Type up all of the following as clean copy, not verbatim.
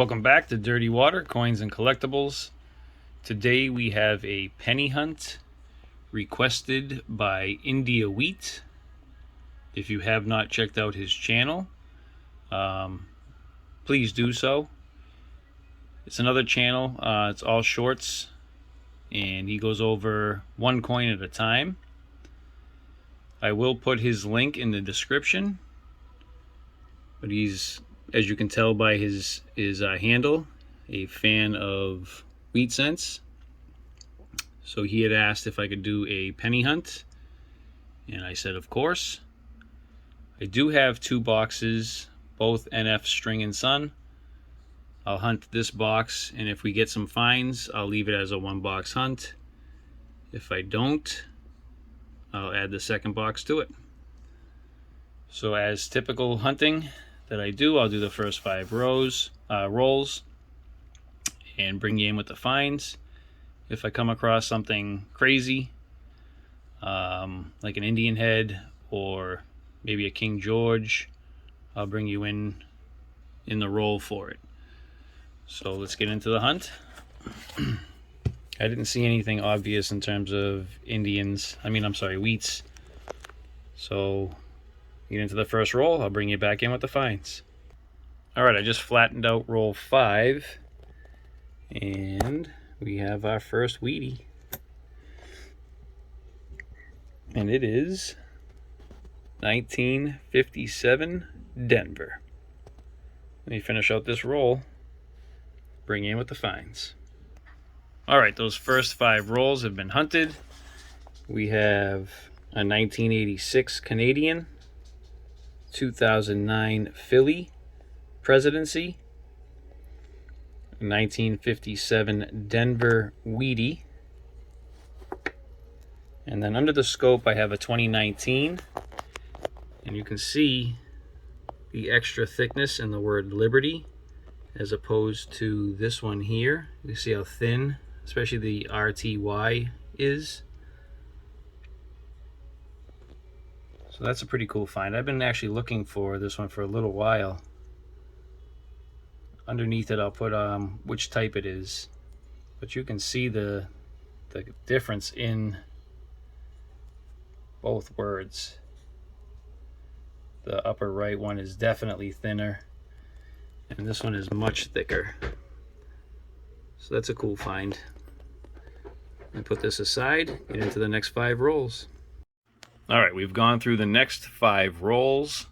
Welcome back to Dirty Water, Coins and Collectibles. Today we have a penny hunt requested by India Wheat. If you have not checked out his channel, please do so. It's another channel, it's all shorts, and he goes over one coin at a time. I will put his link in the description, but he's, as you can tell by his handle, a fan of wheat cents. So he had asked if I could do a penny hunt, and I said of course. I do have two boxes, both NF String and Sun. I'll hunt this box, and if we get some finds, I'll leave it as a one box hunt. If I don't, I'll add the second box to it. So as typical hunting that I do, I'll do the first 5 rolls and bring you in with the finds. If I come across something crazy, like an Indian head or maybe a King George, I'll bring you in the roll for it. So let's get into the hunt. I didn't see anything obvious in terms of wheats. So get into the first roll, I'll bring you back in with the finds. Alright, I just flattened out roll 5, and we have our first wheatie. And it is 1957 Denver. Let me finish out this roll, bring you in with the finds. Alright, those first 5 rolls have been hunted. We have a 1986 Canadian, 2009 Philly Presidency, a 1957 Denver Wheatie, and then under the scope I have a 2019, and you can see the extra thickness in the word Liberty as opposed to this one here. You see how thin, especially the RTY is. So that's a pretty cool find. I've been actually looking for this one for a little while. Underneath it I'll put which type it is, but you can see the difference in both words. The upper right one is definitely thinner, and this one is much thicker. So that's a cool find. I put this aside, get into the next 5 rolls. Alright, we've gone through the next 5 rolls.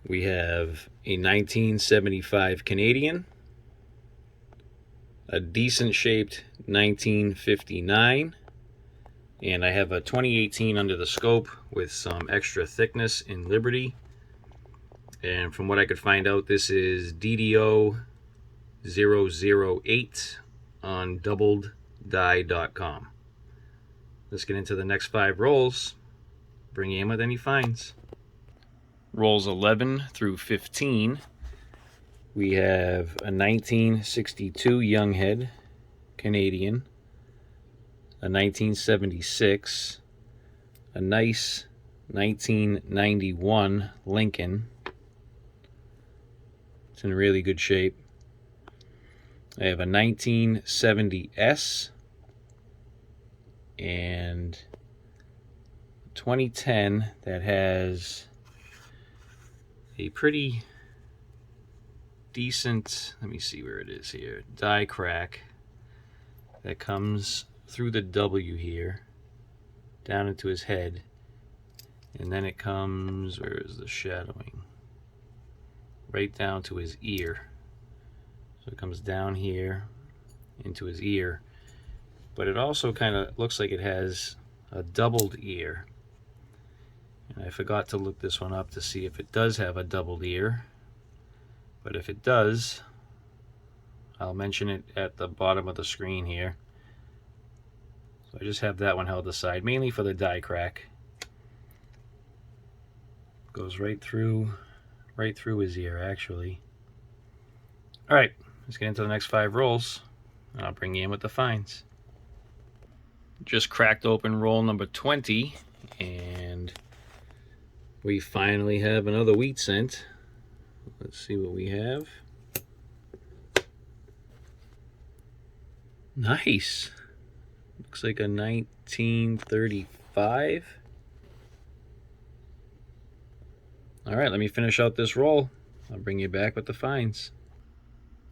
We have a 1975 Canadian, a decent shaped 1959, and I have a 2018 under the scope with some extra thickness in Liberty. And from what I could find out, this is DDO 008 on doubleddie.com. Let's get into the next 5 rolls, bring you in with any finds. Rolls 11 through 15, we have a 1962 Younghead Canadian, a 1976, a nice 1991 Lincoln. It's in really good shape. I have a 1970S and 2010 that has a pretty decent, let me see where it is here, die crack that comes through the W here down into his head, and then it comes, where is the shadowing, right down to his ear. So it comes down here into his ear, but it also kind of looks like it has a doubled ear. And I forgot to look this one up to see if it does have a doubled ear, but if it does, I'll mention it at the bottom of the screen here. So I just have that one held aside, mainly for the die crack. Goes right through his ear, actually. Alright, let's get into the next 5 rolls, and I'll bring you in with the finds. Just cracked open roll number 20, and we finally have another wheat cent. Let's see what we have. Nice. Looks like a 1935. All right, let me finish out this roll. I'll bring you back with the finds.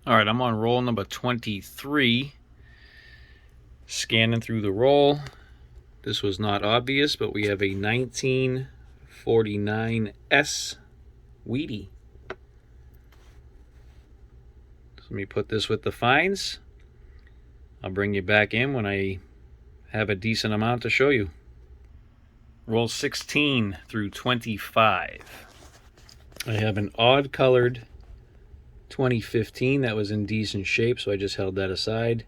All right, I'm on roll number 23. Scanning through the roll. This was not obvious, but we have a 1949S Wheatie. So let me put this with the finds. I'll bring you back in when I have a decent amount to show you. Roll 16 through 25. I have an odd colored 2015 that was in decent shape, so I just held that aside.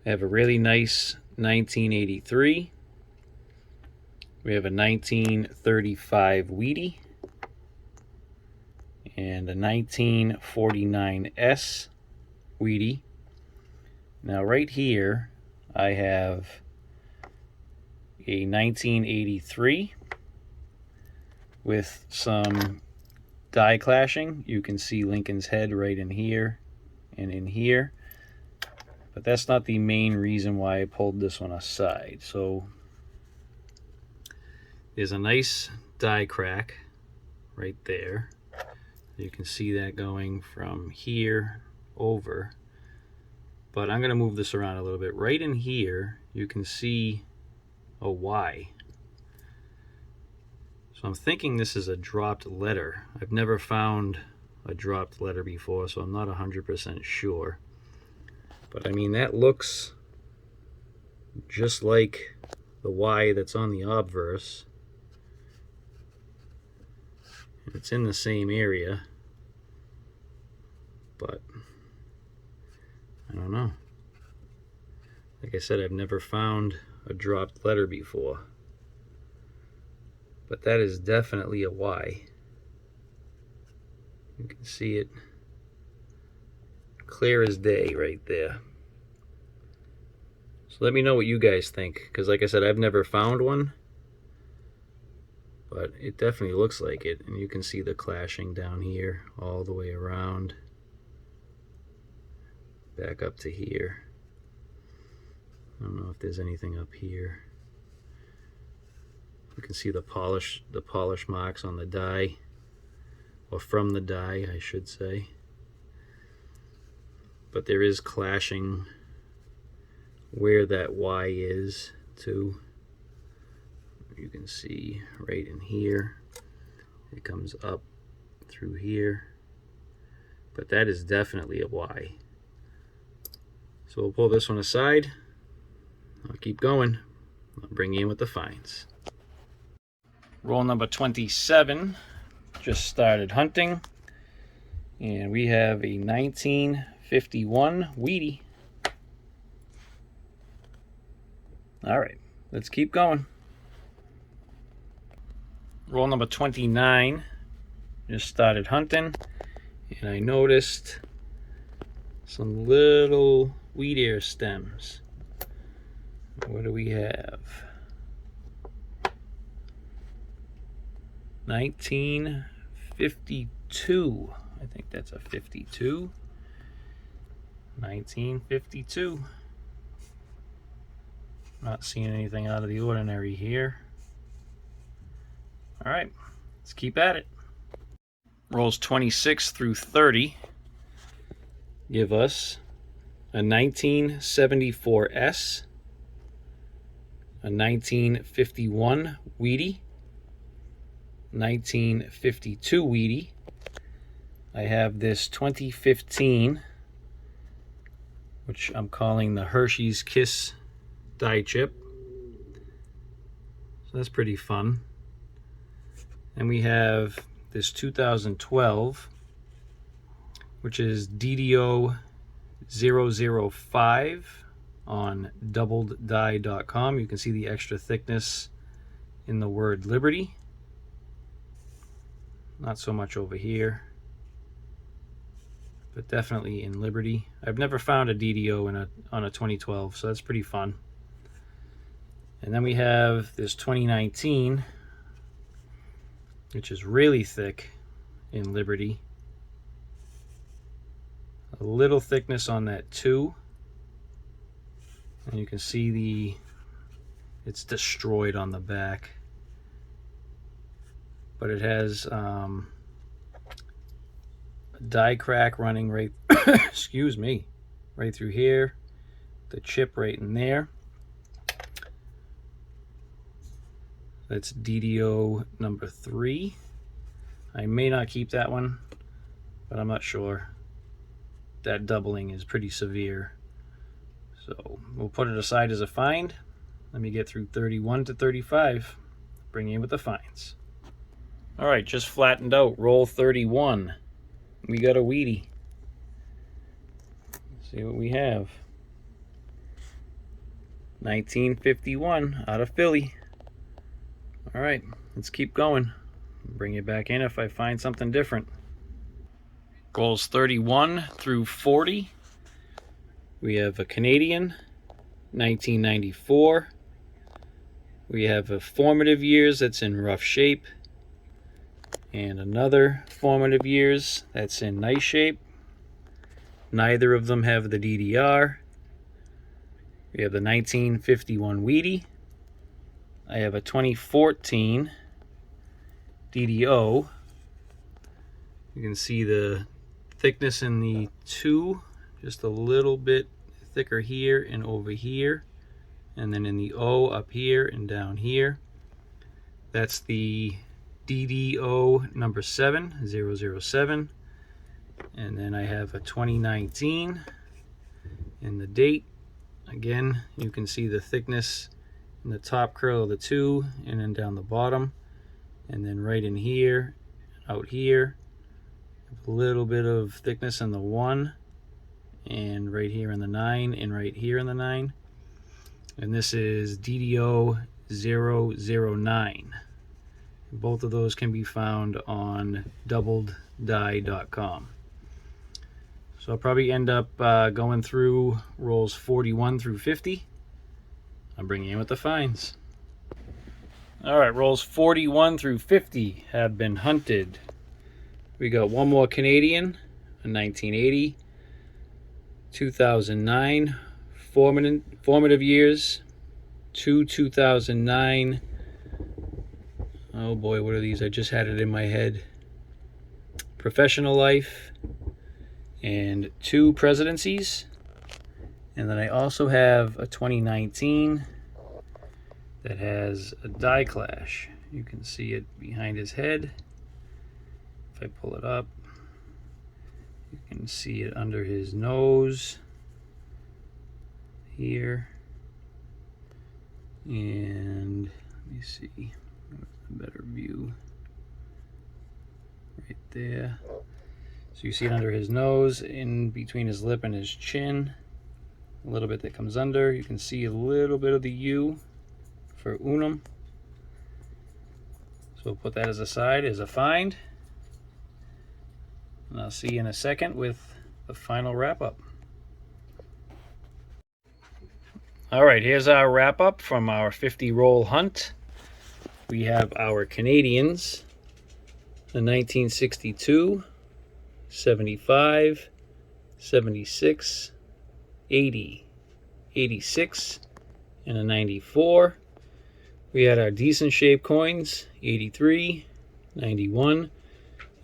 I have a really nice 1983. We have a 1935 Wheatie and a 1949S Wheatie. Now right here I have a 1983 with some die clashing. You can see Lincoln's head right in here and in here. But that's not the main reason why I pulled this one aside. So there's a nice die crack right there. You can see that going from here over. But I'm going to move this around a little bit. Right in here, you can see a Y. So I'm thinking this is a dropped letter. I've never found a dropped letter before, so I'm not 100% sure. But I mean, that looks just like the Y that's on the obverse. It's in the same area, but I don't know. Like I said, I've never found a dropped letter before. But that is definitely a Y. You can see it clear as day right there. So let me know what you guys think, because like I said, I've never found one, but it definitely looks like it. And you can see the clashing down here all the way around back up to here. I don't know if there's anything up here. You can see the polish marks on the die, or from the die I should say. But there is clashing where that Y is too. You can see right in here. It comes up through here. But that is definitely a Y. So we'll pull this one aside. I'll keep going. I'll bring you in with the finds. Roll number 27. Just started hunting. And we have a 1951 Wheatie. All right, let's keep going. Roll number 29. Just started hunting, and I noticed some little wheat ear stems. What do we have? 1952. I think that's a 52. 1952. Not seeing anything out of the ordinary here. All right, let's keep at it. Rolls 26 through 30 give us a 1974S, a 1951 Wheatie, 1952 Wheatie. I have this 2015, which I'm calling the Hershey's Kiss die chip. So that's pretty fun. And we have this 2012, which is DDO 005 on doubleddie.com. You can see the extra thickness in the word Liberty. Not so much over here, but definitely in Liberty. I've never found a DDO on a 2012, so that's pretty fun. And then we have this 2019, which is really thick in Liberty. A little thickness on that 2, And you can see it's destroyed on the back. But it has a die crack running right, excuse me, right through here. The chip right in there. That's DDO number 3. I may not keep that one, but I'm not sure. That doubling is pretty severe. So we'll put it aside as a find. Let me get through 31 to 35. Bring you in with the finds. All right, just flattened out. Roll 31. We got a Wheatie. Let's see what we have. 1951 out of Philly. All right, let's keep going. Bring you back in if I find something different. Rolls 31 through 40. We have a Canadian, 1994. We have a formative years that's in rough shape. And another formative years that's in nice shape. Neither of them have the DDR. We have the 1951 Wheatie. I have a 2014 DDO. You can see the thickness in the 2, just a little bit thicker here and over here, and then in the O up here and down here. That's the DDO number 7, 007. And then I have a 2019 and the date. Again, you can see the thickness in the top curl of the 2 and then down the bottom, and then right in here, out here, a little bit of thickness in the 1, and right here in the 9, and right here in the 9. And this is DDO 009. Both of those can be found on doubleddie.com. So I'll probably end up going through rolls 41 through 50. I'm bringing you in with the finds. All right, rolls 41 through 50 have been hunted. We got one more Canadian, a 1980, 2009, formative years, 2009. Oh boy, what are these? I just had it in my head. Professional life, and 2 presidencies. And then I also have a 2019 that has a die clash. You can see it behind his head. If I pull it up, you can see it under his nose here. And let me see, a better view right there. So you see it under his nose, in between his lip and his chin. A little bit that comes under. You can see a little bit of the U for unum. So we'll put that as a side, as a find. And I'll see you in a second with the final wrap up. All right, here's our wrap up from our 50 roll hunt. We have our Canadians, the 1962, 75, 76, 80, 86, and a 94. We had our decent shape coins, 83, 91,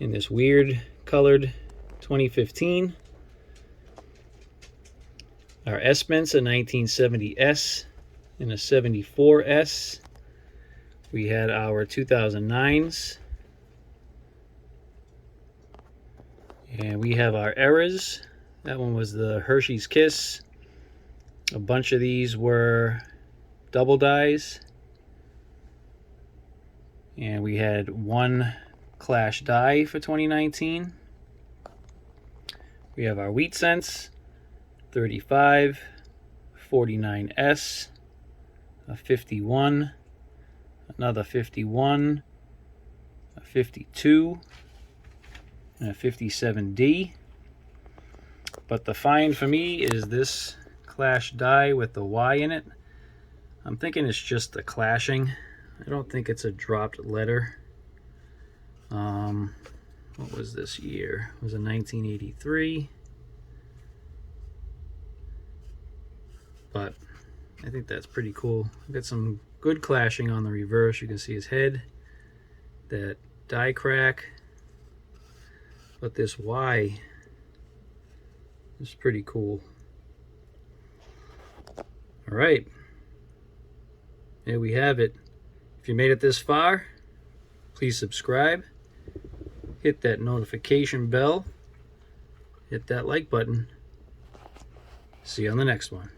in this weird colored 2015. Our S-Mints, a 1970S and a 74S. We had our 2009s. And we have our errors. That one was the Hershey's Kiss. A bunch of these were double dies. And we had 1 Clash die for 2019. We have our Wheat Cents, 35, 49S, a 51, another 51, a 52, and a 57D. But the find for me is this Clash die with the Y in it. I'm thinking it's just the clashing. I don't think it's a dropped letter. What was this year? It was a 1983. But I think that's pretty cool. Got some good clashing on the reverse. You can see his head, that die crack, but this Y is pretty cool. All right, there we have it. If you made it this far, please subscribe, hit that notification bell, hit that like button. See you on the next one.